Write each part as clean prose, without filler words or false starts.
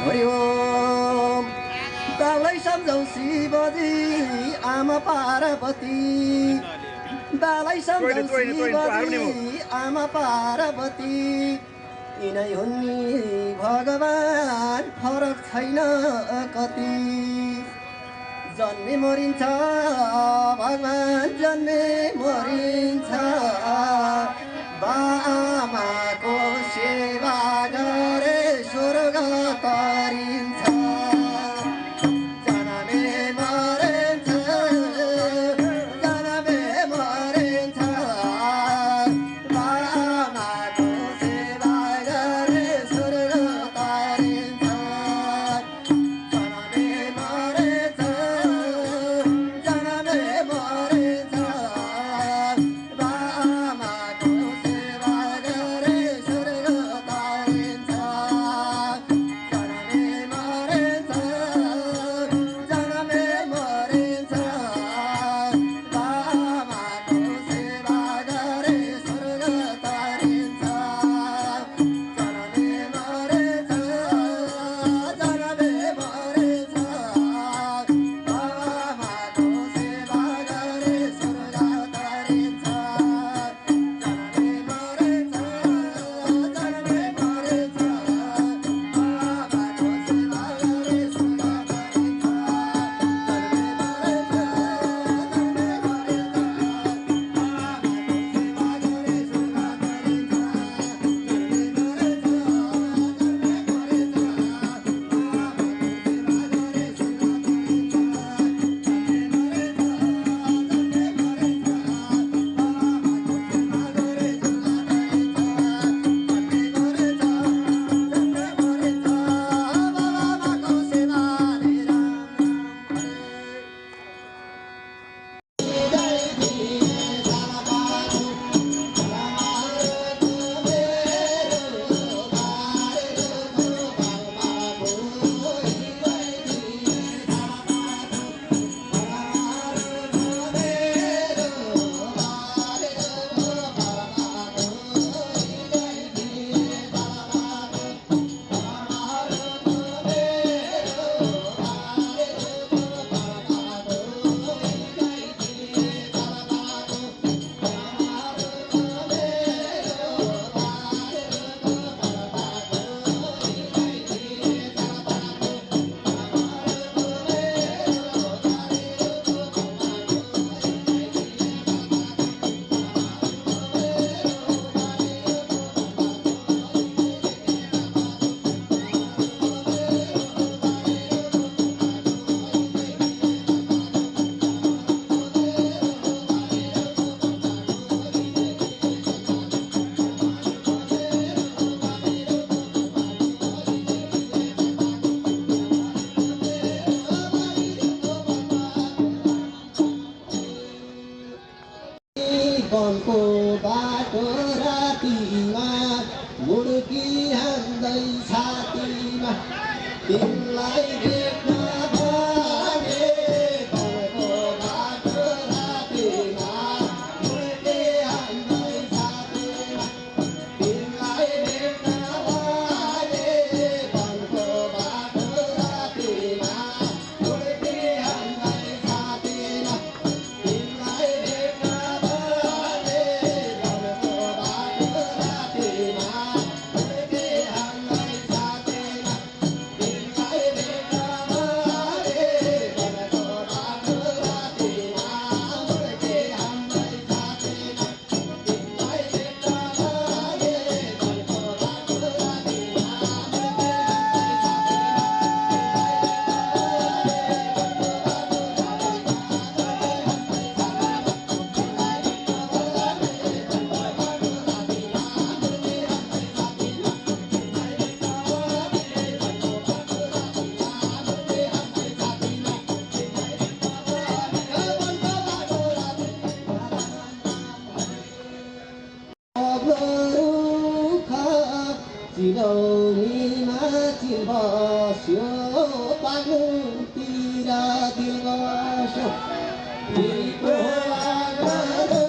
हरि ओम दाउलाई सम्झौ शिवजी आमा पार्वती दाउलाई सम्झौ शिवजी आमा पार्वती यिनै हुन् नि भगवान फरक छैन कति जन्मे मरिन्छ भगवान जन्मे मरिन्छ बामाको सेवा गरे स्वर्ग तरिन्छ जन्मे मरिन्छ जन्मे मरिन्छ बामाको सेवा गरे स्वर्ग तरिन्छ जन्मे मरिन्छ जन्मे मरिन्छ बामाको सेवा गरे स्वर्ग तरिन्छ जन्मे मरिन्छ जन्मे मरिन्छ बामाको सेवा गरे स्वर्ग तरिन्छ जन्मे मरिन्छ जन्मे मरिन्छ बामाको सेवा गरे स्वर्ग तरिन्छ जन्मे मरिन्छ जन्मे मरिन्छ बामाको सेवा गरे स्वर्ग तरिन्छ वनको बाटो रातिमा मुड्की हान्दै छातीमा तिमीलाई देख्न भने वनको बाटो रातिमा मुड्की हान्दै छातीमा तिमीलाई देख्न भने वनको बाटो रातिमा मुड्की हान्दै छातीमा तिमीलाई देख्न भने वनको बाटो रातिमा मुड्की हान्दै छातीमा तिमीलाई देख्न भने वनको बाटो रातिमा मुड्की हान्दै छातीमा तिमीलाई देख्न भने वनको बाटो रातिमा चिरौनीमा चिर बस्यो पागुतिर दिल बस्यो फेरिको आगो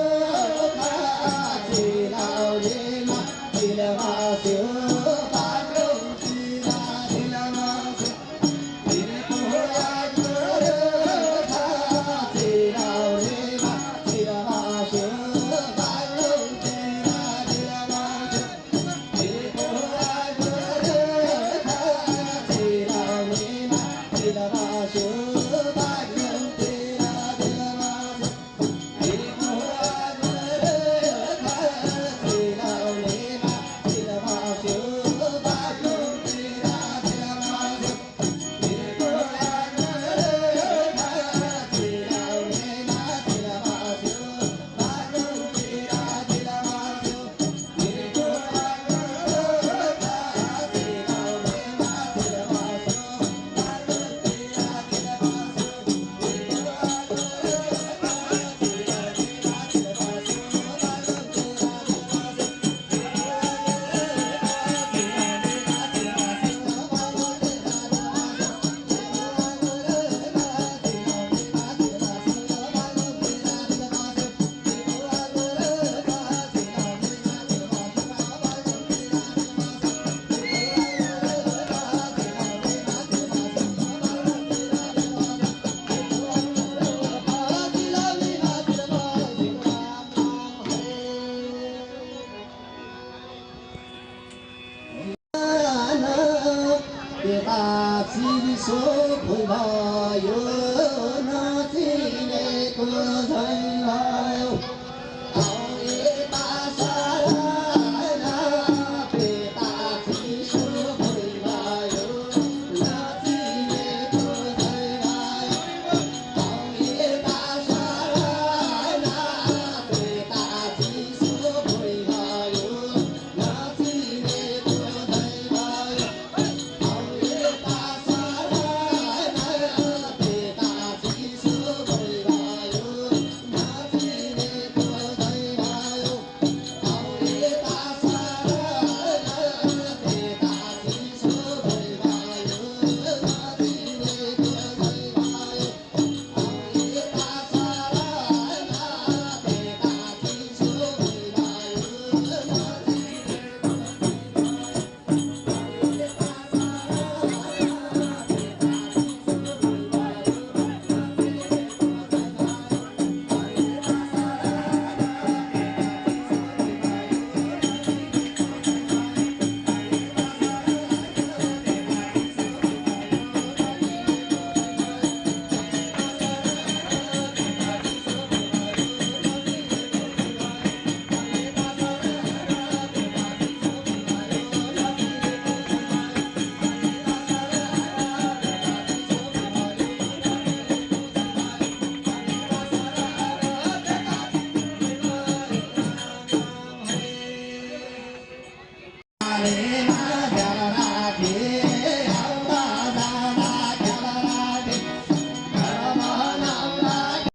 चिरौनीमा चिर बस्यो पागुतिर दिल बस्यो सो फुल भयो